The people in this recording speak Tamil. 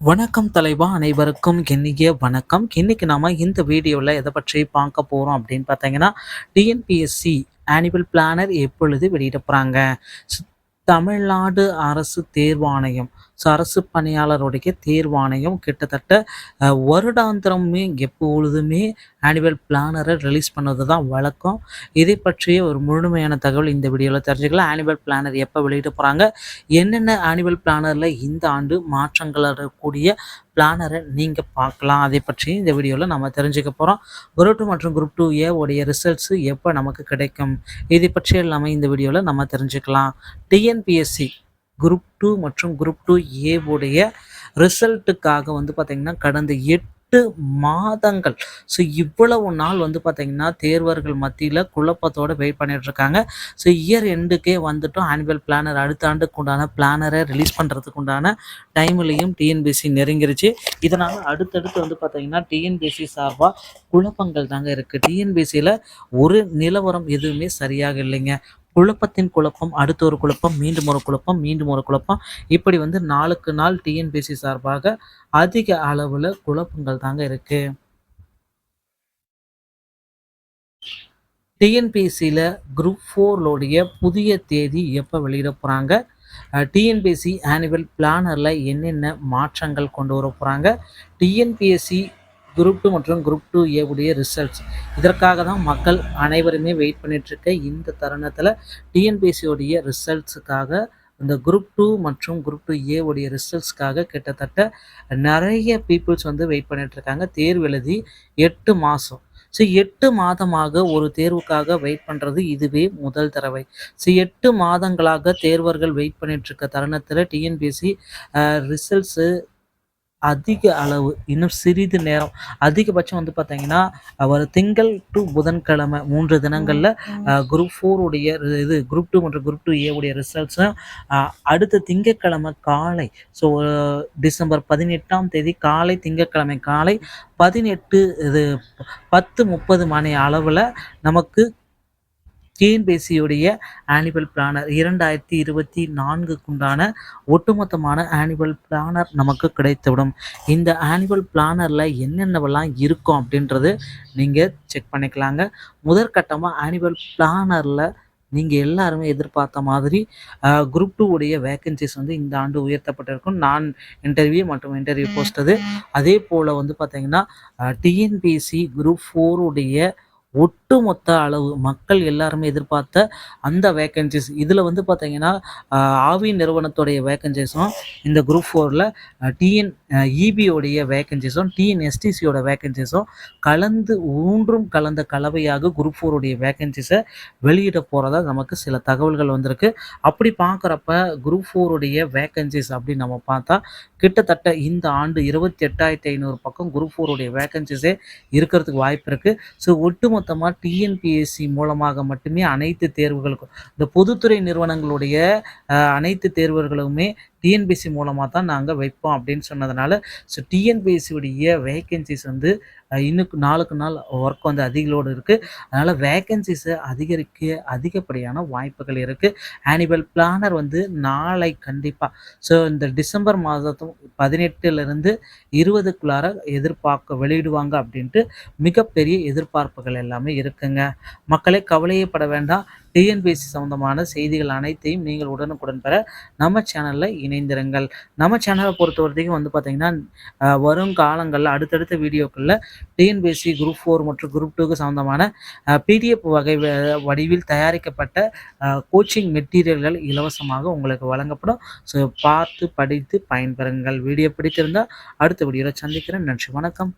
வணக்கம் தலைவா, அனைவருக்கும் இனிய வணக்கம். இன்னைக்கு நாம இந்த வீடியோவில் எதை பற்றி பார்க்க போகிறோம் அப்படின்னு பார்த்தீங்கன்னா, டிஎன்பிஎஸ்சி ஆனுவல் பிளானர் எப்பொழுது வெளியிட போகிறாங்க. தமிழ்நாடு அரசு தேர்வாணையம், அரசு பணியாளருடைய தேர்வாணையம் கிட்டத்தட்ட வருடாந்திரமே எப்பொழுதுமே ஆனுவல் பிளானரை ரிலீஸ் பண்ணது தான் வழக்கம். இதை பற்றிய ஒரு முழுமையான தகவல் இந்த வீடியோவில் தெரிஞ்சுக்கலாம். ஆனுவல் பிளானர் எப்போ வெளியிட போகிறாங்க, என்னென்ன ஆனுவல் பிளானரில் இந்த ஆண்டு மாற்றங்கள் வரக்கூடிய பிளானரை நீங்கள் பார்க்கலாம். அதை பற்றி இந்த வீடியோவில் நம்ம தெரிஞ்சுக்க போகிறோம். குரூப் 2 மற்றும் குரூப் 2A உடைய ரிசல்ட்ஸு எப்போ நமக்கு கிடைக்கும், இதை பற்றி எல்லாமே இந்த வீடியோவில் நம்ம தெரிஞ்சுக்கலாம். டிஎன்பிஎஸ்சி குரூப் 2 மற்றும் குரூப் 2A உடைய ரிசல்ட்டுக்காக பார்த்திங்கன்னா கடந்த 8 மாதங்கள், இவ்வளவு நாள் பார்த்திங்கன்னா தேர்வர்கள் மத்தியில் குழப்பத்தோடு வெயிட் பண்ணிட்டு இருக்காங்க. இயர் எண்டுக்கே வந்துட்டோம். ஆனுவல் பிளானர் அடுத்த ஆண்டுக்கு உண்டான பிளானரை ரிலீஸ் பண்ணுறதுக்கு உண்டான டைம்லையும் டிஎன்பிஎஸ்சி நெருங்கிருச்சு. இதனால் அடுத்தடுத்து பார்த்திங்கன்னா டிஎன்பிஎஸ்சி சார்பாக குழப்பங்கள் தாங்க இருக்குது. டிஎன்பிஎஸ்சியில் ஒரு நிலவரம் எதுவுமே சரியாக இல்லைங்க. குழப்பத்தின் குழப்பம், அடுத்த ஒரு குழப்பம், மீண்டும் ஒரு குழப்பம், மீண்டும் ஒரு குழப்பம், இப்படி நாளுக்கு நாள் டிஎன்பிஎஸ்சி சார்பாக அதிக அளவில் குழப்பங்கள் தாங்க இருக்கு. டிஎன்பிஎஸ்சியில் குரூப் 4 புதிய தேதி எப்போ வெளியிட போகிறாங்க, டிஎன்பிஎஸ்சி ஆனுவல் பிளானரில் என்னென்ன மாற்றங்கள் கொண்டு வர போகிறாங்க, டிஎன்பிஎஸ்சி குரூப் 2 மற்றும் குரூப் 2A உடைய ரிசல்ட்ஸ், இதற்காக தான் மக்கள் அனைவருமே வெயிட் பண்ணிகிட்ருக்க இந்த தருணத்தில் டிஎன்பிஎஸ்சியோடைய ரிசல்ட்ஸுக்காக, இந்த குரூப் 2 மற்றும் குரூப் 2A உடைய ரிசல்ட்ஸ்க்காக கிட்டத்தட்ட நிறைய பீப்புள்ஸ் வெயிட் பண்ணிகிட்ருக்காங்க. தேர்வு எழுதி 8 மாதம். 8 மாதமாக ஒரு தேர்வுக்காக வெயிட் பண்ணுறது இதுவே முதல் தடவை. 8 மாதங்களாக தேர்வர்கள் வெயிட் பண்ணிகிட்ருக்க தருணத்தில் டிஎன்பிஎஸ்சி ரிசல்ட்ஸு அதிக அளவு, இன்னும் சிறிது நேரம், அதிகபட்சம் பார்த்தீங்கன்னா ஒரு திங்கள் டு புதன்கிழமை 3 தினங்களில் குரூப் 4 உடைய குரூப் 2 மற்றும் குரூப் 2A உடைய ரிசல்ட்ஸும் அடுத்த திங்கட்கிழமை காலை, டிசம்பர் 18ஆம் தேதி காலை, திங்கட்கிழமை காலை 10:30 மணி அளவில் நமக்கு டிஎன்பிஎஸ்சியுடைய ஆனுவல் பிளானர் 2024க்குண்டான ஒட்டுமொத்தமான ஆனுவல் பிளானர் நமக்கு கிடைத்துவிடும். இந்த ஆனுவல் பிளானரில் என்னென்னவெல்லாம் இருக்கும் அப்படின்றது நீங்கள் செக் பண்ணிக்கலாங்க. முதற்கட்டமாக ஆனுவல் பிளானரில் நீங்கள் எல்லாருமே எதிர்பார்த்த மாதிரி குரூப் 2 உடைய வேக்கன்சிஸ் இந்த ஆண்டு உயர்த்தப்பட்டிருக்கும். நான் இன்டர்வியூ மற்றும் இன்டர்வியூ போஸ்ட் அது. அதே போல் பார்த்தீங்கன்னா டிஎன்பிஎஸ்சி குரூப் 4 உடைய ஒட்டுமொத்த அளவு மக்கள் எல்லாருமே எதிர்பார்த்த அந்த வேக்கன்சிஸ், இதில் பார்த்தீங்கன்னா ஆவி நிறுவனத்துடைய வேக்கன்சிஸும், இந்த குரூப் 4ல் டிஎன்இபியோடைய வேக்கன்சிஸும், டிஎன்எஸ்டிசியோட வேக்கன்சிஸும் கலந்த கலவையாக குரூப் 4 உடைய வேக்கன்சிஸை வெளியிட போகிறதா நமக்கு சில தகவல்கள் வந்திருக்கு. அப்படி பார்க்குறப்ப குரூப் 4 உடைய வேக்கன்சிஸ் அப்படின்னு நம்ம பார்த்தா கிட்டத்தட்ட இந்த ஆண்டு 28,500 பக்கம் குரூப் 4 உடைய வேக்கன்சிஸே இருக்கிறதுக்கு வாய்ப்பு இருக்குது. ஒட்டுமொத்தமாக டிஎன்பிஎஸ்சி மூலமாக மட்டுமே அனைத்து தேர்வுகளுக்கும், இந்த பொதுத்துறை நிறுவனங்களுடைய அனைத்து தேர்வுகளுமே டிஎன்பிஎஸ்சி மூலமாக தான் நாங்கள் வைப்போம் அப்படின்னு சொன்னதுனால, டிஎன்பிஎஸ்சியுடைய வேக்கன்சிஸ் இன்னும் நாளுக்கு நாள் ஒர்க் அதிகளோடு இருக்குது. அதனால் வேக்கன்சிஸை அதிகரிக்க அதிகப்படியான வாய்ப்புகள் இருக்குது. ஆனுவல் பிளானர் நாளை கண்டிப்பாக, இந்த டிசம்பர் மாதத்தும் 18லிருந்து 20க்குள்ளார வெளியிடுவாங்க அப்படின்ட்டு மிகப்பெரிய எதிர்பார்ப்புகள் எல்லாமே இருக்குங்க. மக்களே கவலையப்பட வேண்டாம். டிஎன்பிஎஸ்சி சம்பந்தமான செய்திகள் அனைத்தையும் நீங்கள் உடனுக்குடன் பெற நம்ம சேனலில் இணைந்திருங்கள். நம்ம சேனலை பொறுத்த வரைக்கும் பார்த்தீங்கன்னா வரும் காலங்களில் அடுத்தடுத்த வீடியோக்களில் டிஎன்பிஎஸ்சி குரூப் 4 மற்றும் குரூப் 2க்கு சம்பந்தமான பிடிஎஃப் வடிவில் தயாரிக்கப்பட்ட கோச்சிங் மெட்டீரியல்கள் இலவசமாக உங்களுக்கு வழங்கப்படும். பார்த்து படித்து பயன்பெறுங்கள். வீடியோ பிடித்திருந்தால் அடுத்த வீடியோவில் சந்திக்கிறேன். நன்றி, வணக்கம்.